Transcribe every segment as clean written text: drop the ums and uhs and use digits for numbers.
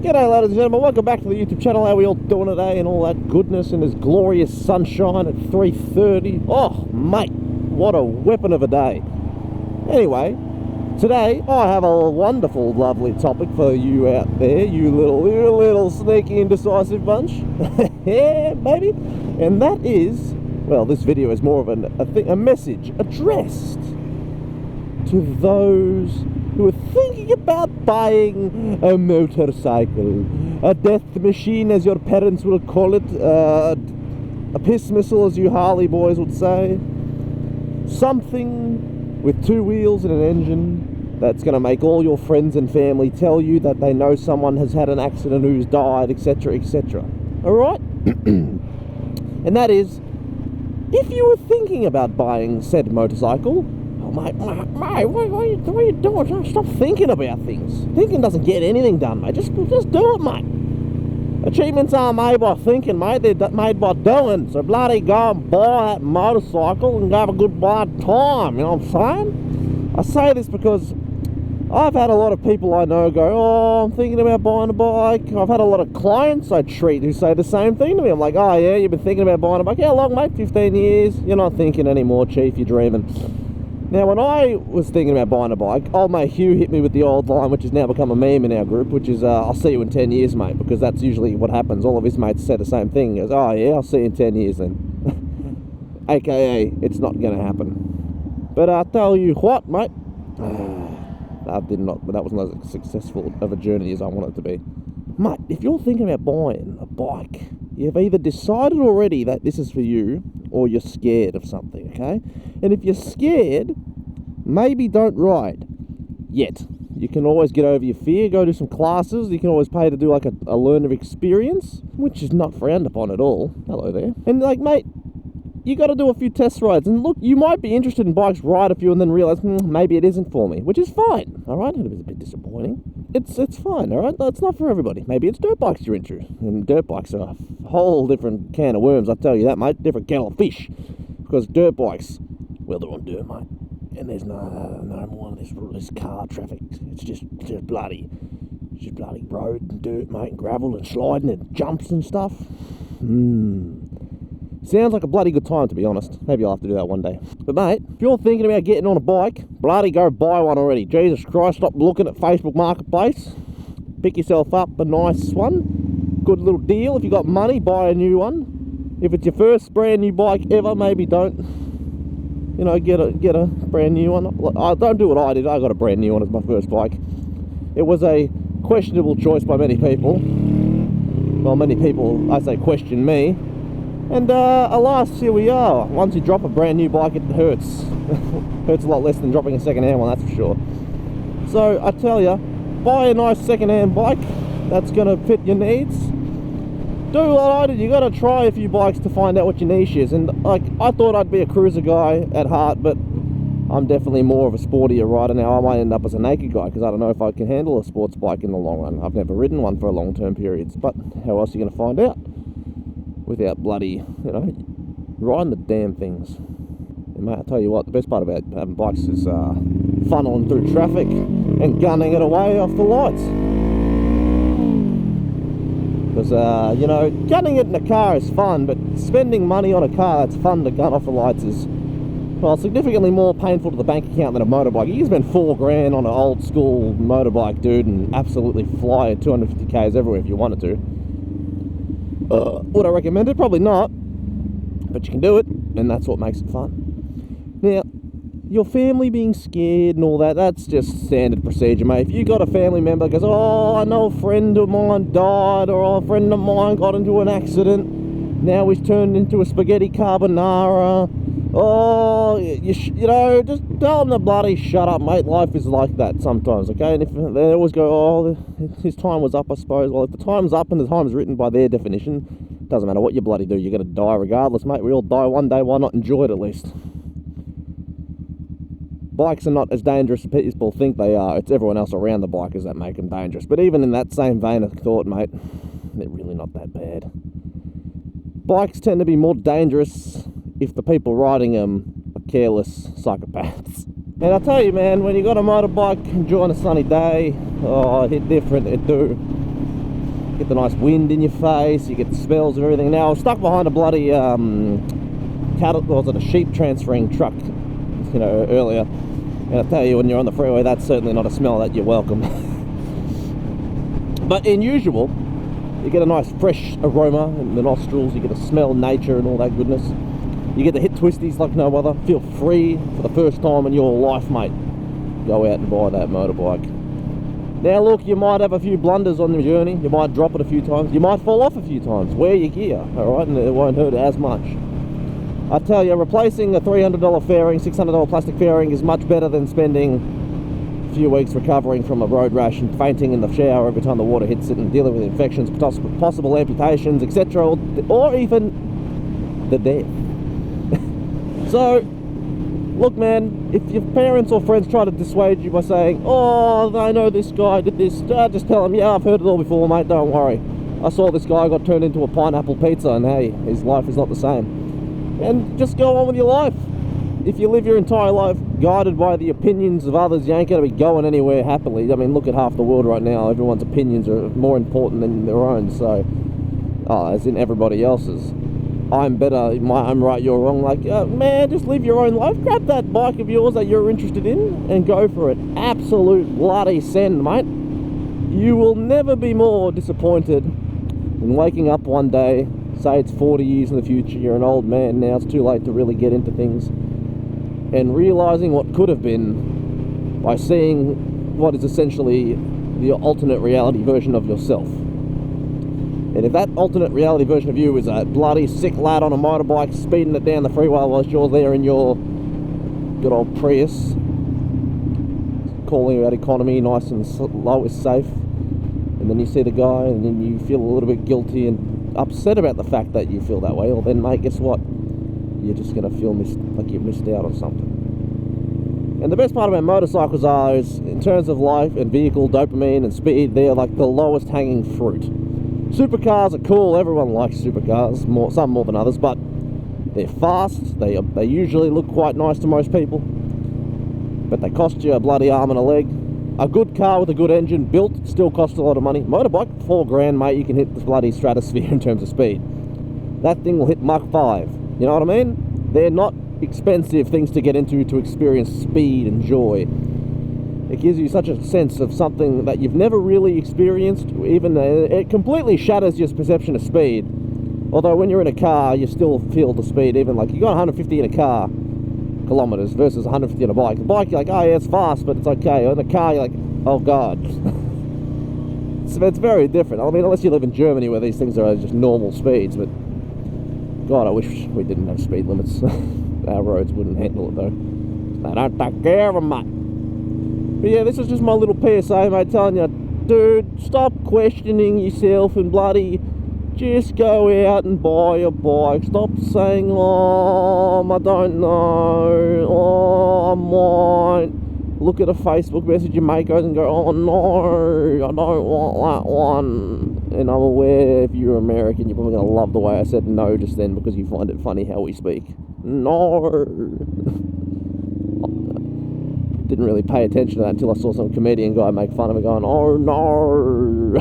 G'day ladies and gentlemen, welcome back to the YouTube channel. How are we all doing today and all that goodness and this glorious sunshine at 3:30. Oh mate, what a weapon of a day. Anyway, today I have a wonderful, lovely topic for you out there, you little sneaky indecisive bunch. Yeah, baby. And that is, well, this video is more of a message addressed to those who are thinking about buying a motorcycle, a death machine as your parents will call it, a piss missile as you Harley boys would say, something with two wheels and an engine that's going to make all your friends and family tell you that they know someone has had an accident who's died, etc, etc. Alright? And that is, if you were thinking about buying said motorcycle, mate, what are you doing? Stop thinking about things. Thinking doesn't get anything done, mate. Just do it, mate. Achievements aren't made by thinking, mate. They're made by doing. So bloody go and buy that motorcycle and have a good bad time. You know what I'm saying? I say this because I've had a lot of people I know go, oh, I'm thinking about buying a bike. I've had a lot of clients I treat who say the same thing to me. I'm like, oh yeah, you've been thinking about buying a bike. How long, mate? 15 years? You're not thinking anymore, chief. You're dreaming. Now, when I was thinking about buying a bike, old mate Hugh hit me with the old line, which has now become a meme in our group, which is, I'll see you in 10 years, mate, because that's usually what happens. All of his mates say the same thing. He goes, oh, yeah, I'll see you in 10 years then. AKA, it's not going to happen. But I tell you what, mate, that was not as successful of a journey as I want it to be. Mate, if you're thinking about buying a bike, you've either decided already that this is for you, or you're scared of something, okay? And if you're scared, maybe don't ride yet. You can always get over your fear, go do some classes. You can always pay to do like a learner experience, which is not frowned upon at all. Hello there. And like, mate, you got to do a few test rides. And look, you might be interested in bikes, ride a few, and then realize, maybe it isn't for me, which is fine, all right? It was a bit disappointing. It's fine, all right? It's not for everybody. Maybe it's dirt bikes you're into. And dirt bikes are a whole different can of worms, I'll tell you that, mate. Different kettle of fish. Because dirt bikes, well, they're on dirt, mate. And there's no more of this car traffic. It's just bloody road and dirt, mate, and gravel and sliding and jumps and stuff. Sounds like a bloody good time, to be honest. Maybe I'll have to do that one day. But mate, if you're thinking about getting on a bike, bloody go buy one already. Jesus Christ, stop looking at Facebook Marketplace. Pick yourself up a nice one. Good little deal. If you got money, buy a new one. If it's your first brand new bike ever, maybe don't, you know, get a brand new one. Don't do what I did. I got a brand new one as my first bike. It was a questionable choice by many people. Well, many people, I say, question me. And alas, here we are. Once you drop a brand new bike, it hurts. Hurts a lot less than dropping a second-hand one, that's for sure. So I tell you, buy a nice second-hand bike that's going to fit your needs. Do what I did. You got to try a few bikes to find out what your niche is. And like, I thought I'd be a cruiser guy at heart, but I'm definitely more of a sportier rider now. I might end up as a naked guy because I don't know if I can handle a sports bike in the long run. I've never ridden one for long-term periods, but how else are you going to find out without bloody, you know, riding the damn things? And mate, I tell you what, the best part about having bikes is funneling through traffic and gunning it away off the lights. Because, you know, gunning it in a car is fun, but spending money on a car that's fun to gun off the lights is, well, significantly more painful to the bank account than a motorbike. You can spend $4,000 on an old school motorbike, dude, and absolutely fly at 250 k's everywhere if you wanted to. Would I recommend it? Probably not. But you can do it, and that's what makes it fun. Now, your family being scared and all that, that's just standard procedure, mate. If you got a family member that goes, oh, I know a friend of mine died, or a friend of mine got into an accident, now he's turned into a spaghetti carbonara, oh, you know, just tell them to bloody shut up, mate. Life is like that sometimes, okay? And if they always go, oh, his time was up, I suppose. Well, if the time's up and the time's written by their definition, doesn't matter what you bloody do, you're going to die regardless, mate. We all die one day, why not enjoy it at least? Bikes are not as dangerous as people think they are. It's everyone else around the bikers that make them dangerous. But even in that same vein of thought, mate, they're really not that bad. Bikes tend to be more dangerous if the people riding them are careless psychopaths. And I tell you, man, when you got a motorbike enjoying a sunny day, oh, it hit different, it do. get the nice wind in your face, you get the smells of everything. Now, I was stuck behind a bloody cattle, was it a sheep transferring truck, you know, earlier. And I tell you, when you're on the freeway, that's certainly not a smell that you welcome. But in usual, you get a nice fresh aroma in the nostrils, you get to smell nature and all that goodness. You get to hit twisties like no other, feel free for the first time in your life, mate. Go out and buy that motorbike. Now look, you might have a few blunders on your journey, you might drop it a few times, you might fall off a few times. Wear your gear, alright, and it won't hurt as much. I tell you, replacing a $300 fairing, $600 plastic fairing is much better than spending a few weeks recovering from a road rash and fainting in the shower every time the water hits it and dealing with infections, possible amputations, etc., or even the death. So, look man, if your parents or friends try to dissuade you by saying, oh, I know this guy did this, just tell them, yeah, I've heard it all before, mate, don't worry. I saw this guy got turned into a pineapple pizza and hey, his life is not the same. And just go on with your life. If you live your entire life guided by the opinions of others, you ain't going to be going anywhere happily. I mean, look at half the world right now. Everyone's opinions are more important than their own. So, as in everybody else's. I'm better, I'm right, you're wrong. Like, man, just live your own life. Grab that bike of yours that you're interested in and go for it. Absolute bloody send, mate. You will never be more disappointed than waking up one day, say it's 40 years in the future, you're an old man now, it's too late to really get into things, and realizing what could have been by seeing what is essentially the alternate reality version of yourself. And if that alternate reality version of you is a bloody sick lad on a motorbike speeding it down the freeway whilst you're there in your good old Prius, calling about economy, nice and low is safe, and then you see the guy and then you feel a little bit guilty and upset about the fact that you feel that way, well then mate, guess what? You're just going to feel like you've missed out on something. And the best part about motorcycles is, in terms of life and vehicle, dopamine and speed, they're like the lowest hanging fruit. Supercars are cool, everyone likes supercars, some more than others, but they're fast, they usually look quite nice to most people, but they cost you a bloody arm and a leg. A good car with a good engine built still costs a lot of money. Motorbike, $4,000, mate, you can hit the bloody stratosphere in terms of speed. That thing will hit Mach 5. You know what I mean? They're not expensive things to get into to experience speed and joy. It gives you such a sense of something that you've never really experienced. Even it completely shatters your perception of speed. Although when you're in a car, you still feel the speed. Even like you got 150 in a car, kilometers versus 150 on a bike. A bike, you're like, oh yeah, it's fast, but it's okay. In a car, you're like, oh god. It's very different. I mean, unless you live in Germany where these things are just normal speeds, but god, I wish we didn't have speed limits. Our roads wouldn't handle it though. They don't take care of them, mate. But yeah, this is just my little PSA, mate, telling you, dude, stop questioning yourself and bloody just go out and buy a bike. Stop saying, oh, I don't know, oh, I might. Look at a Facebook message your mate goes and go, oh no, I don't want that one. And I'm aware if you're American, you're probably going to love the way I said no just then because you find it funny how we speak. No. Didn't really pay attention to that until I saw some comedian guy make fun of it going, oh no.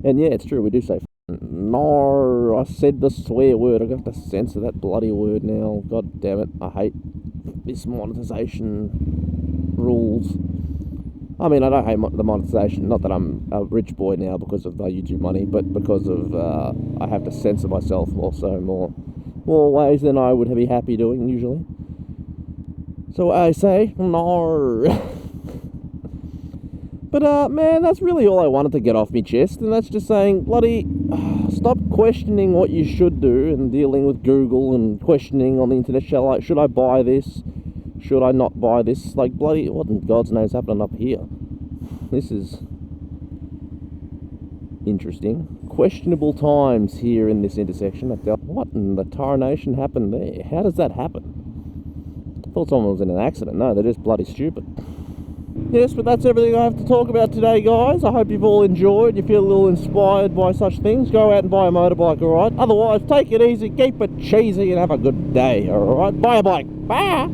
And yeah, it's true, we do say no. I said the swear word. I've got to censor that bloody word now. God damn it, I hate this monetization rules. I mean, I don't hate the monetization, not that I'm a rich boy now because of YouTube money, but because of I have to censor myself also more ways than I would be happy doing usually. So I say no. But man, that's really all I wanted to get off my chest, and that's just saying, bloody, stop questioning what you should do and dealing with Google and questioning on the internet. Should I buy this? Should I not buy this? Like, bloody, what in God's name is happening up here? This is interesting. Questionable times here in this intersection. What in the tarnation happened there? How does that happen? I thought someone was in an accident. No, they're just bloody stupid. Yes, but that's everything I have to talk about today, guys. I hope you've all enjoyed. You feel a little inspired by such things. Go out and buy a motorbike, alright? Otherwise, take it easy, keep it cheesy, and have a good day, alright? Buy a bike. Bye!